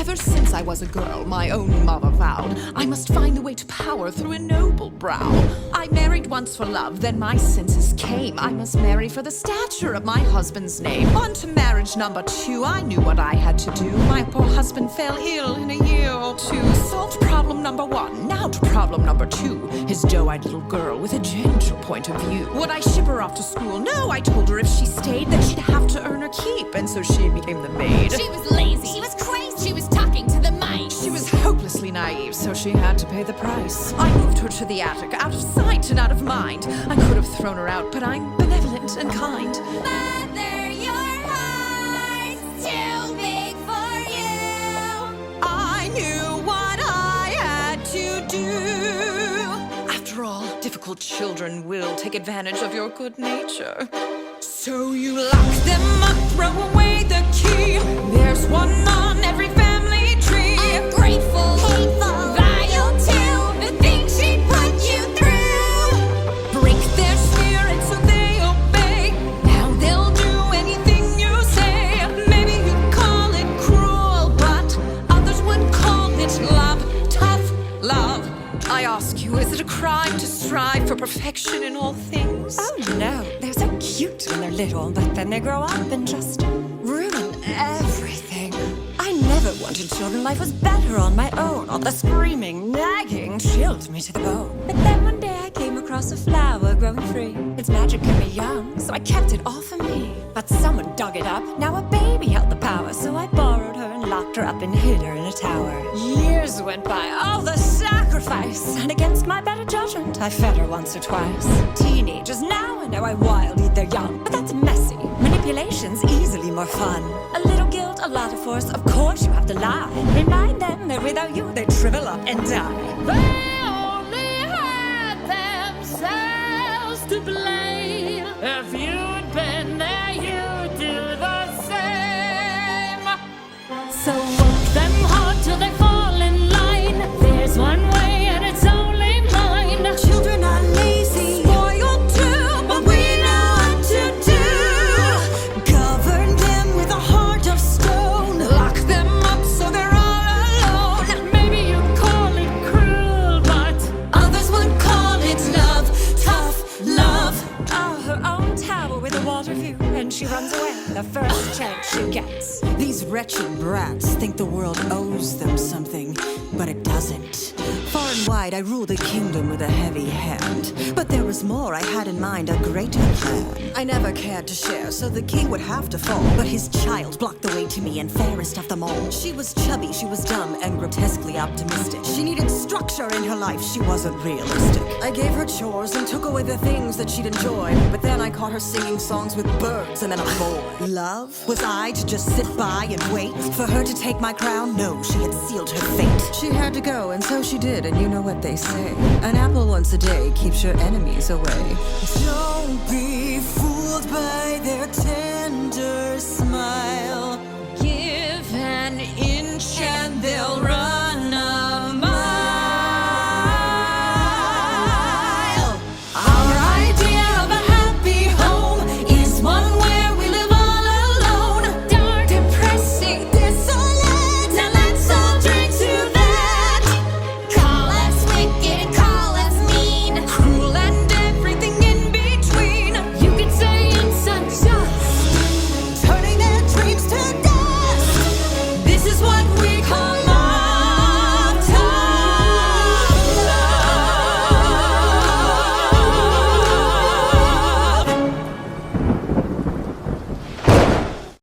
Ever since I was a girl, my own mother vowed I must find the way to power through a noble brow. I married once for love, then my senses came. I must marry for the stature of my husband's name. On to marriage number 2, I knew what I had to do. My poor husband fell ill in a year or 2. Solved problem number 1, now to problem number 2. His doe-eyed little girl with a gentle point of view. Would I ship her off to school? No, I told her if she stayed that she'd have to earn her keep, and so she became the maid. She was lazy. She was crazy. She was talking to the mice. She was hopelessly naive, so she had to pay the price. I moved her to the attic, out of sight and out of mind. I could have thrown her out, but I'm benevolent and kind. Mother, your heart's too big for you. I knew what I had to do. After all, difficult children will take advantage of your good nature. So you lock them up, throw away the key. There's one on every family tree. Ungrateful, hateful, vile too. The things she put you through. Break their spirit so they obey. Now they'll do anything you say. Maybe you call it cruel, but others would call it love. Tough love. I ask you, is it a crime to strive for perfection in all things? Oh no, they're so cute when they're little, but then they grow up and just ruin everything. I never wanted children. Life was better on my own. All the screaming, nagging chilled me to the bone. But then one day I came across a flower growing free. Its magic kept me young, so I kept it all for me. But someone dug it up. Now a baby held the power, so I borrowed her and locked her up and hid her in a tower. Years went by, all the sacrifice, and against my better judgment, I fed her once or twice. Teenagers now, I know I wild eat their young, but that's messy. Manipulation's easily more fun. A little guilt, a lot of force, of course you have to lie. Remind them that without you, they'd shrivel up and die. They only had themselves to blame. If you'd been there, you'd do the same. So work them hard till they fall in line. There's one way and it's only mine. Children are lazy, spoiled too, but we know what to do. Govern them with a heart of stone. Lock them up so they're all alone. Maybe you call it cruel, but Others would call it love, tough love. Oh, her own tower with a water view, and she runs away the first chance she gets. These wretched brats think the world owes them something, but it doesn't. Far and wide I rule the kingdom with a heavy hand, but there was more I had in mind, a greater plan. I never cared to share, so the king would have to fall, but his child blocked the way to me, and fairest of them all. She was chubby, she was dumb, and grotesquely optimistic. She needed structure in her life, she wasn't realistic. I gave her chores and took away the things that she'd enjoy, but then I caught her singing songs with birds and then a boy. Love? Was I to just sit by and wait for her to take my crown? No, she had sealed her fate. She had to go, and so she did, and you know what they say. An apple once a day keeps your enemies away. Don't be fooled by their tender smile. Give an inch and they'll run.